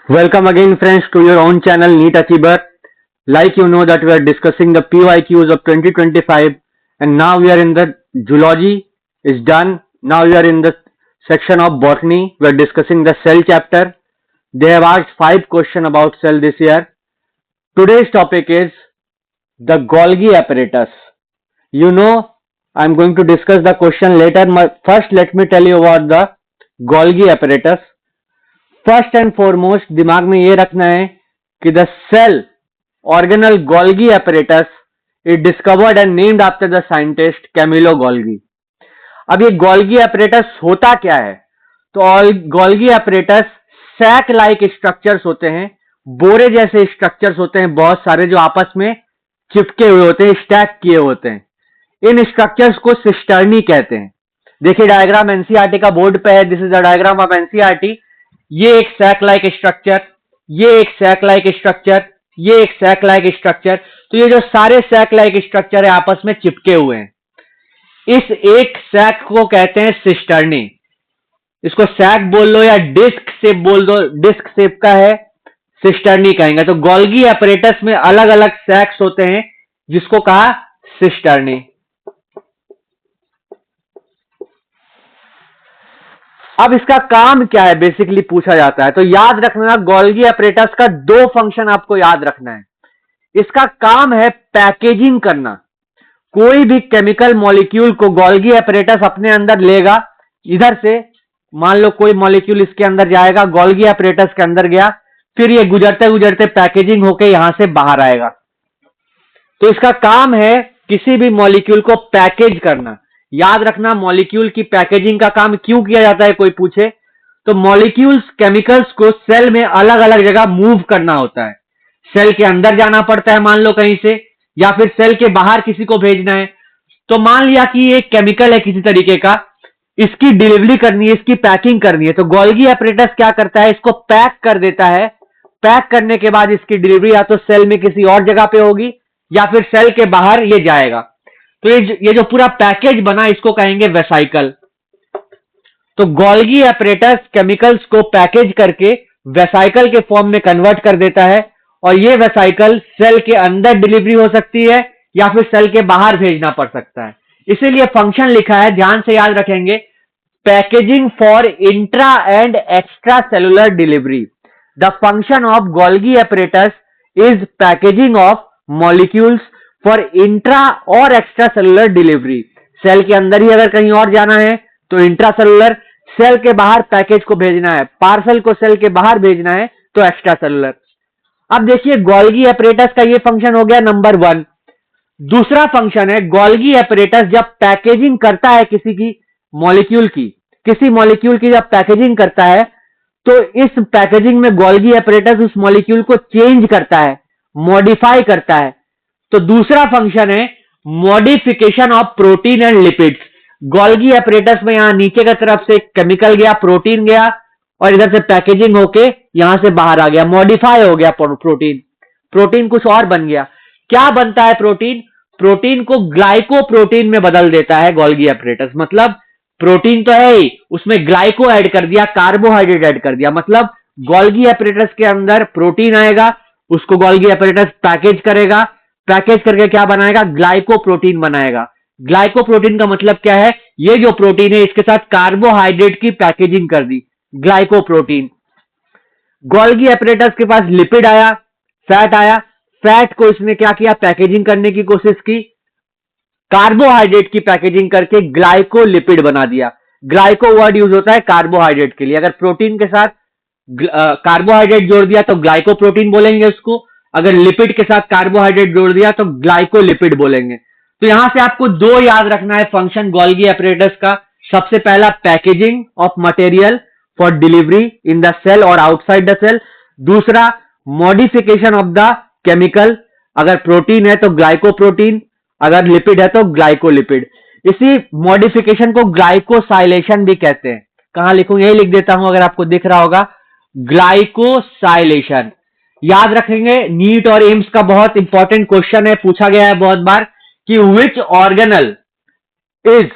Welcome again friends to your own channel NEET Achiever. Like you know that we are discussing the PYQs of 2025 and now we are in the zoology is done. Now we are in the section of botany. We are discussing the cell chapter. They have asked 5 questions about cell this year. Today's topic is the Golgi apparatus. You know I am going to discuss the question later. First let me tell you about the Golgi apparatus. First and foremost दिमाग में ये रखना है कि the cell organelle Golgi apparatus is discovered and named after the scientist Camillo Golgi. अब ये Golgi apparatus होता क्या है? तो Golgi apparatus sac like structures होते हैं, बोरे जैसे स्ट्रक्चर्स होते हैं बहुत सारे जो आपस में चिपके हुए होते हैं, स्टैक किए होते हैं. इन स्ट्रक्चर्स को सिस्टर्नी कहते हैं. देखिए डायग्राम एनसीईआरटी का बोर्ड पे है. This is the diagram of NCERT. ये एक सैक लाइक स्ट्रक्चर, ये एक सैक लाइक स्ट्रक्चर, ये एक सैक लाइक स्ट्रक्चर. तो ये जो सारे सैक लाइक स्ट्रक्चर है आपस में चिपके हुए हैं. इस एक सैक को कहते हैं सिस्टर्नी. इसको सैक बोल लो या डिस्क शेप बोल दो, डिस्क शेप का है, सिस्टर्नी कहेंगे. तो गोल्गी apparatus में अलग अलग सैक्स होते हैं जिसको कहा सिस्टर्नी. अब इसका काम क्या है बेसिकली पूछा जाता है. तो याद रखना गोल्गी apparatus का 2 फंक्शन आपको याद रखना है. इसका काम है पैकेजिंग करना. कोई भी केमिकल मॉलिक्यूल को गोल्गी apparatus अपने अंदर लेगा. इधर से मान लो कोई मॉलिक्यूल इसके अंदर जाएगा, गोल्गी apparatus के अंदर गया, फिर ये गुजरते गुजरते पैकेजिंग होके यहां से बाहर आएगा. तो इसका काम है किसी भी मॉलिक्यूल को पैकेज करना. याद रखना मॉलिक्यूल की पैकेजिंग का काम क्यों किया जाता है कोई पूछे तो मॉलिक्यूल्स केमिकल्स को सेल में अलग अलग जगह मूव करना होता है. सेल के अंदर जाना पड़ता है मान लो कहीं से, या फिर सेल के बाहर किसी को भेजना है. तो मान लिया कि ये केमिकल है किसी तरीके का, इसकी डिलीवरी करनी है, इसकी पैकिंग करनी है. तो गोल्गी apparatus क्या करता है, इसको पैक कर देता है. पैक करने के बाद इसकी डिलीवरी या तो सेल में किसी और जगह पे होगी या फिर सेल के बाहर ये जाएगा. तो ये जो पूरा पैकेज बना इसको कहेंगे वेसाइकल. तो गोल्गी apparatus केमिकल्स को पैकेज करके वेसाइकल के फॉर्म में कन्वर्ट कर देता है और ये वेसाइकल सेल के अंदर डिलीवरी हो सकती है या फिर सेल के बाहर भेजना पड़ सकता है. इसीलिए फंक्शन लिखा है, ध्यान से याद रखेंगे, packaging for intra and extra cellular delivery. The function of Golgi apparatus is packaging of molecules for intra और एक्स्ट्रा सेलुलर डिलीवरी. सेल के अंदर ही अगर कहीं और जाना है तो इंट्रा सेलुलर, सेल के बाहर पैकेज को भेजना है, पार्सल को सेल के बाहर भेजना है तो एक्स्ट्रा सेलुलर. अब देखिए गोल्गी apparatus का ये फंक्शन हो गया नंबर 1. दूसरा फंक्शन है गोल्गी apparatus जब पैकेजिंग करता है किसी की मॉलिक्यूल की, किसी मॉलिक्यूल की जब पैकेजिंग करता है तो इस पैकेजिंग में गोल्गी apparatus उस मॉलिक्यूल को चेंज करता है, मॉडिफाई करता है. तो दूसरा फंक्शन है modification of protein and lipids. Golgi apparatus में यहां नीचे की तरफ से केमिकल गया, प्रोटीन गया और इधर से पैकेजिंग होके यहां से बाहर आ गया, मॉडिफाई हो गया प्रोटीन. प्रोटीन कुछ और बन गया. क्या बनता है प्रोटीन? प्रोटीन को ग्लाइकोप्रोटीन में बदल देता है गोल्गी apparatus. मतलब प्रोटीन तो है ही, उसमें ग्लाइको ऐड कर दिया, कार्बोहाइड्रेट ऐड कर दिया. मतलब गोल्गी apparatus के अंदर प्रोटीन आएगा, उसको गोल्गी apparatus पैकेज करेगा, पैकेज करके क्या बनाएगा, ग्लाइकोप्रोटीन बनाएगा. ग्लाइकोप्रोटीन का मतलब क्या है, ये जो प्रोटीन है इसके साथ कार्बोहाइड्रेट की पैकेजिंग कर दी, ग्लाइकोप्रोटीन. गोल्गी apparatus के पास लिपिड आया, फैट आया, फैट को इसने क्या किया, पैकेजिंग करने की कोशिश की, कार्बोहाइड्रेट की पैकेजिंग करके ग्लाइकोलिपिड बना दिया. ग्लाइको वर्ड यूज होता है कार्बोहाइड्रेट के लिए. अगर प्रोटीन के साथ कार्बोहाइड्रेट जोड़ दिया तो ग्लाइकोप्रोटीन बोलेंगे उसको, अगर लिपिड के साथ कार्बोहाइड्रेट जोड़ दिया तो ग्लाइकोलिपिड बोलेंगे. तो यहां से आपको 2 याद रखना है फंक्शन गोल्गी apparatus का. सबसे पहला packaging of material for delivery in the cell और आउटसाइड द सेल. दूसरा मॉडिफिकेशन ऑफ द केमिकल, अगर प्रोटीन है तो ग्लाइकोप्रोटीन, अगर लिपिड है तो ग्लाइकोलिपिड. इसी मॉडिफिकेशन को ग्लाइकोसाइलेशन भी कहते हैं. कहां लिखूं, यही लिख देता हूं अगर आपको दिख रहा होगा, ग्लाइकोसाइलेशन. याद रखेंगे नीट और एम्स का बहुत इंपॉर्टेंट क्वेश्चन है, पूछा गया है बहुत बार कि विच organelle is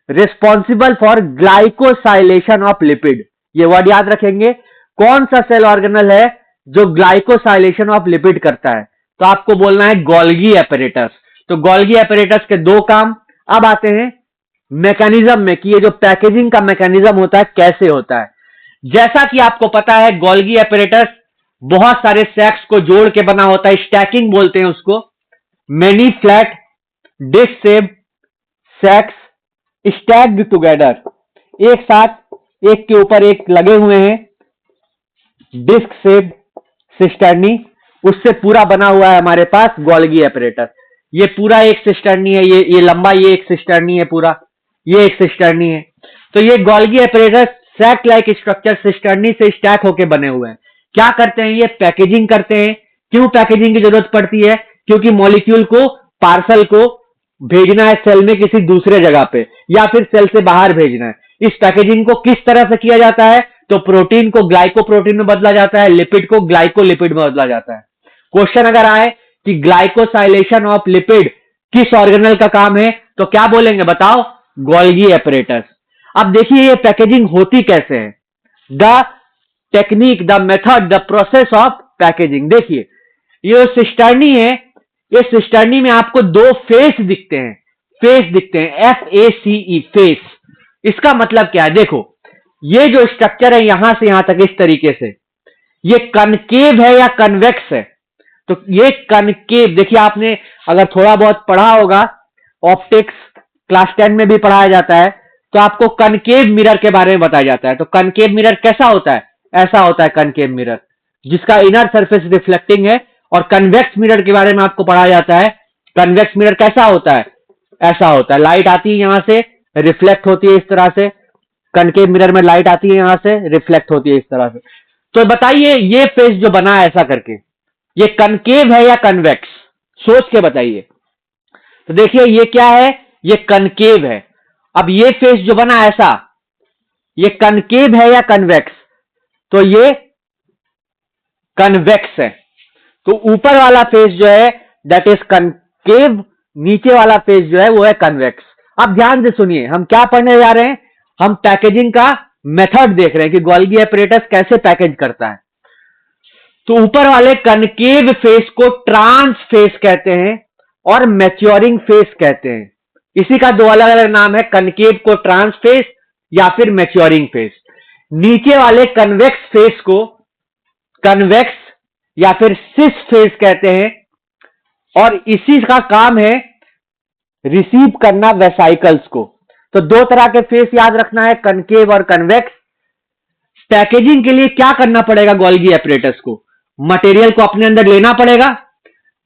responsible for glycosylation of lipid. ये वर्ड याद रखेंगे, कौन सा सेल ऑर्गेनल है जो ग्लाइकोसाइलेशन ऑफ लिपिड करता है? तो आपको बोलना है गोल्गी एपरेटस। तो गोल्गी एपरेटस के दो काम। अब आते हैं मैकेनिज्म में कि ये जो पैकेजिंग का मैकेनिज्म होता है कैसे होता है। जैसा कि आपको पता है गोल्गी एपरेटस बहुत सारे सैक्स को जोड़ के बना होता है, स्टैकिंग बोलते हैं उसको। Many flat disc shape sacs stacked together, एक साथ एक के ऊपर एक लगे हुए हैं, डिस्क शेप सिस्टर्नी, उससे पूरा बना हुआ है हमारे पास गोल्गी एपरेटस। ये पूरा एक सिस्टर्नी है, ये लंबा, ये एक सिस्टर्नी है, पूरा ये एक सिस्टर्नी है। तो ये Golgi apparatus sac like structure cisternae से स्टैक होके बने हुए हैं। क्या करते हैं? ये पैकेजिंग करते हैं। क्यों पैकेजिंग की जरूरत पड़ती है? क्योंकि मॉलिक्यूल को, पार्सल को भेजना है सेल में किसी दूसरे जगह पे, या फिर सेल से बाहर भेजना है। इस पैकेजिंग को किस तरह से किया जाता है? तो प्रोटीन को ग्लाइकोप्रोटीन में बदला जाता है, लिपिड को ग्लाइकोलिपिड में बदला जाता है। क्वेश्चन अगर आए कि ग्लाइकोसाइलेशन ऑफ लिपिड किस ऑर्गेनल का काम है, तो क्या बोलेंगे बताओ? Golgi apparatus. अब देखिए ये पैकेजिंग होती कैसे है, the technique, the method, the process of packaging. देखिए ये सिस्टर्नी है, इस सिस्टर्नी में आपको दो फेस दिखते हैं, फेस दिखते हैं, FACE फेस। इसका मतलब क्या है? देखो ये जो स्ट्रक्चर है यहां से यहां तक इस तरीके से, ये कनकेव है या कन्वेक्स है? तो ये कनकेव, देखिए आपने अगर थोड़ा बहुत पढ़ा होगा, ऑप्टिक्स क्लास 10 में भी पढ़ाया जाता है, तो आपको कनकेव मिरर के बारे में बताया जाता है। तो कनकेव मिरर कैसा होता है? ऐसा होता है कनकेव मिरर, जिसका इनर सरफेस रिफ्लेक्टिंग है। और कन्वेक्स मिरर के बारे में आपको पढ़ाया जाता है, कन्वेक्स मिरर कैसा होता है? ऐसा होता है, लाइट आती है यहां से, रिफ्लेक्ट होती है इस तरह से। कनकेव मिरर में लाइट आती है यहां से, रिफ्लेक्ट होती है इस तरह से। तो बताइए ये फेस जो बना है ऐसा करके, ये कनकेव है या कन्वेक्स? सोच के बताइए। तो देखिए ये क्या है? ये कनकेव है। अब ये फेस जो बना ऐसा, ये कनकेव है या कन्वेक्स? तो ये कन्वेक्स है। तो ऊपर वाला फेस जो है दैट इज कनकेव, नीचे वाला फेस जो है वो है कन्वेक्स। अब ध्यान से सुनिए, हम क्या पढ़ने जा रहे हैं? हम पैकेजिंग का मेथड देख रहे हैं कि गोल्गी एपरेटस कैसे पैकेज करता है। तो ऊपर वाले कनकेव फेस को ट्रांस फेस कहते हैं और मैच्योरिंग फेस कहते हैं। इसी का दो अलग अलग नाम है, कनकेव को ट्रांस फेस या फिर मैच्योरिंग फेस। नीचे वाले कन्वेक्स फेस को कन्वेक्स या फिर सिस फेस कहते हैं, और इसी का काम है रिसीव करना वेसाइकल्स को। तो दो तरह के फेस याद रखना है, कनकेव और कन्वेक्स। पैकेजिंग के लिए क्या करना पड़ेगा गोल्गी एपरेटस को? मटेरियल को अपने अंदर लेना पड़ेगा।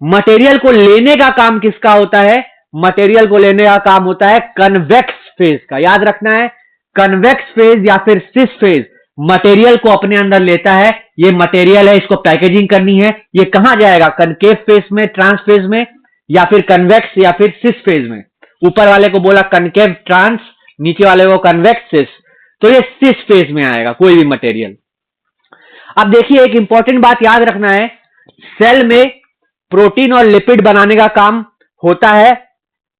मटेरियल को लेने का काम किसका होता है? मटेरियल को लेने का काम होता है कन्वेक्स फेज का। याद रखना है, कन्वेक्स फेज या फिर सिस फेज मटेरियल को अपने अंदर लेता है। ये मटेरियल है, इसको पैकेजिंग करनी है। ये कहां जाएगा? कनकेव फेज में, ट्रांस फेज में, या फिर कन्वेक्स या फिर सिस फेज में। ऊपर वाले को बोला कनकेव ट्रांस, नीचे वाले को कन्वेक्स सिस, तो ये सिस फेज में आएगा कोई भी मटेरियल। अब देखिए एक इंपॉर्टेंट बात याद रखना है, सेल में प्रोटीन और लिपिड बनाने का काम होता है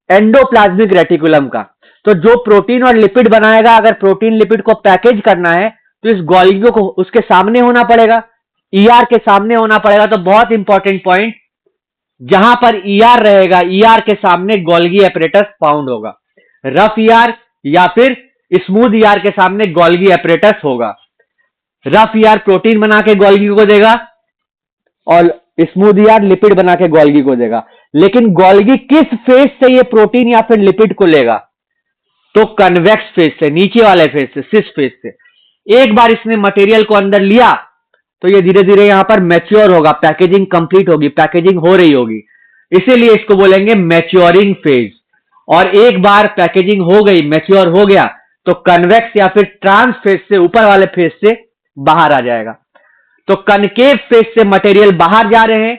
एंडोप्लाज्मिक रेटिकुलम का। तो जो प्रोटीन और लिपिड बनाएगा, अगर प्रोटीन लिपिड को पैकेज करना है तो इस गोल्गी को उसके सामने होना पड़ेगा, ईआर के सामने होना पड़ेगा। तो बहुत इंपॉर्टेंट पॉइंट, जहां पर ईआर रहेगा, ईआर के सामने गोल्गी एपरेटस फाउंड होगा। रफ ईआर या फिर स्मूथ ईआर के सामने गोल्गी एपरेटस होगा। रफ ईआर प्रोटीन बना के गोल्गी को देगा और स्मूथ ईआर लिपिड बना के गोल्गी को देगा। लेकिन गोल्गी किस फेज से ये प्रोटीन या फिर लिपिड को लेगा? तो कन्वेक्स फेज से, नीचे वाले फेज से, सिस फेज से। एक बार इसने मटेरियल को अंदर लिया तो ये धीरे धीरे यहां पर मैच्योर होगा, पैकेजिंग कंप्लीट होगी, पैकेजिंग हो रही होगी, इसीलिए इसको बोलेंगे मैच्योरिंग फेज। और एक बार पैकेजिंग हो गई, मैच्योर हो गया, तो कन्वेक्स या फिर ट्रांस फेज से, ऊपर वाले फेज से बाहर आ जाएगा। तो कनकेव फेज से मटेरियल बाहर जा रहे हैं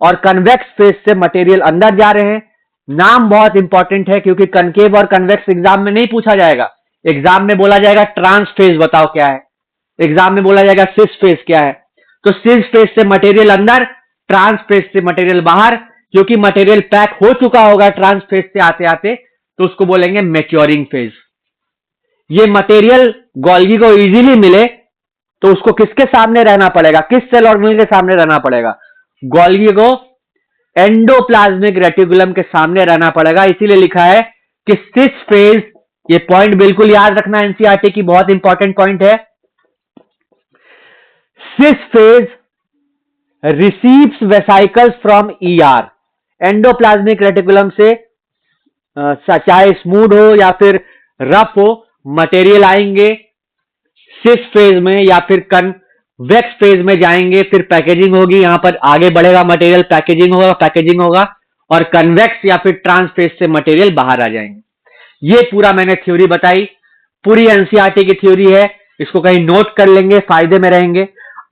और कन्वेक्स फेज से मटेरियल अंदर जा रहे हैं। नाम बहुत इंपॉर्टेंट है क्योंकि कनकेव और कन्वेक्स एग्जाम में नहीं पूछा जाएगा। एग्जाम में बोला जाएगा ट्रांस फेज बताओ क्या है, एग्जाम में बोला जाएगा सिस फेज क्या है। तो सिस फेज से मटेरियल अंदर, ट्रांस फेज से मटेरियल बाहर। क्योंकि मटेरियल पैक हो चुका होगा ट्रांस फेज से आते आते, तो उसको बोलेंगे मैच्योरिंग फेज। ये मटेरियल गोल्गी को इजीली मिले तो उसको किसके सामने रहना पड़ेगा, किस सेल ऑर्गेनेल के सामने रहना पड़ेगा, गोल्गी को एंडोप्लाज्मिक रेटिकुलम के सामने रहना पड़ेगा। इसीलिए लिखा है कि सिस फेज, ये पॉइंट बिल्कुल याद रखना, एनसीईआरटी की बहुत इंपॉर्टेंट पॉइंट है। Cis face receives vesicles from ER, endoplasmic reticulum से चाहे स्मूथ हो या फिर रफ हो, मटेरियल आएंगे सिस फेज में या फिर कन्वेक्स फेज में जाएंगे, फिर पैकेजिंग होगी, यहां पर आगे बढ़ेगा मटेरियल, पैकेजिंग होगा और कन्वेक्स या फिर ट्रांस फेज से मटेरियल बाहर आ जाएंगे। ये पूरा मैंने थ्योरी बताई, पूरी एनसीईआरटी की थ्योरी है, इसको कहीं नोट कर लेंगे, फायदे में रहेंगे।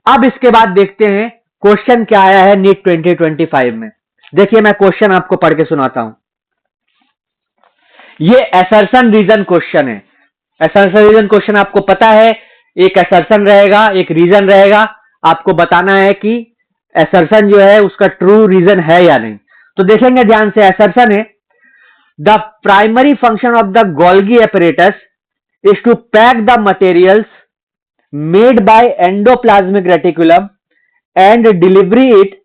अब इसके बाद देखते हैं क्वेश्चन क्या आया है नीट 2025 में। देखिए मैं क्वेश्चन आपको पढ़ के सुनाता हूं। ये असर्शन रीजन क्वेश्चन है। असर्शन रीजन क्वेश्चन आपको पता है, एक असर्शन रहेगा, एक रीजन रहेगा, आपको बताना है कि असर्शन जो है उसका ट्रू रीजन है या नहीं। तो देखेंगे ध्यान से, असर्शन है the primary function of the Golgi apparatus is to pack the materials made by endoplasmic reticulum and deliver it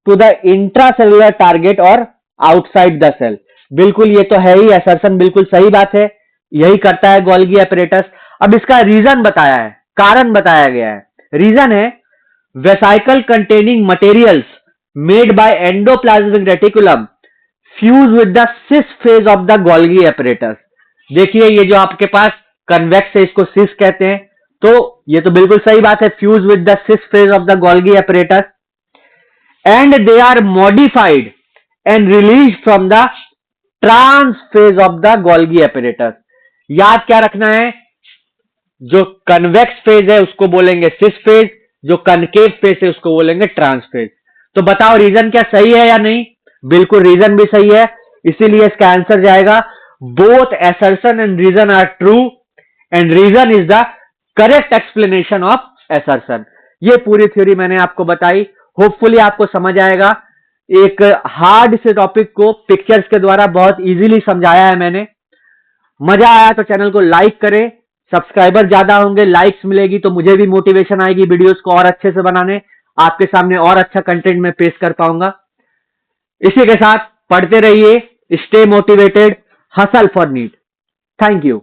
to the intracellular target or outside the cell। बिल्कुल ये तो है ही, असर्शन बिल्कुल सही बात है, यही करता है गोल्गी apparatus। अब इसका रीजन बताया है, कारण बताया गया है। रीजन है vesicle containing materials made by endoplasmic reticulum fuse with the cis phase of the Golgi apparatus। देखिए ये जो आपके पास कन्वेक्स है, इसको सिस कहते हैं, तो ये तो बिल्कुल सही बात है, fuse with the cis phase of the Golgi apparatus and they are modified and released from the trans phase of the Golgi apparatus। याद क्या रखना है, जो कन्वेक्स फेज है उसको बोलेंगे सिस फेज, जो कनकेव फेज है उसको बोलेंगे ट्रांस फेज। तो बताओ रीजन क्या सही है या नहीं? बिल्कुल रीजन भी सही है, इसीलिए इसका आंसर जाएगा both assertion and reason are true and reason is the correct explanation of assertion. ये पूरी थ्योरी मैंने आपको बताई, होपफुली आपको समझ आएगा। एक हार्ड से टॉपिक को पिक्चर्स के द्वारा बहुत इजीली समझाया है मैंने। मजा आया तो चैनल को लाइक करें, सब्सक्राइबर ज्यादा होंगे, लाइक्स मिलेगी तो मुझे भी मोटिवेशन आएगी वीडियोस को और अच्छे से बनाने, आपके सामने और अच्छा कंटेंट में पेश कर पाऊंगा। इसी के साथ पढ़ते रहिए, stay motivated, hustle for NEET. Thank you.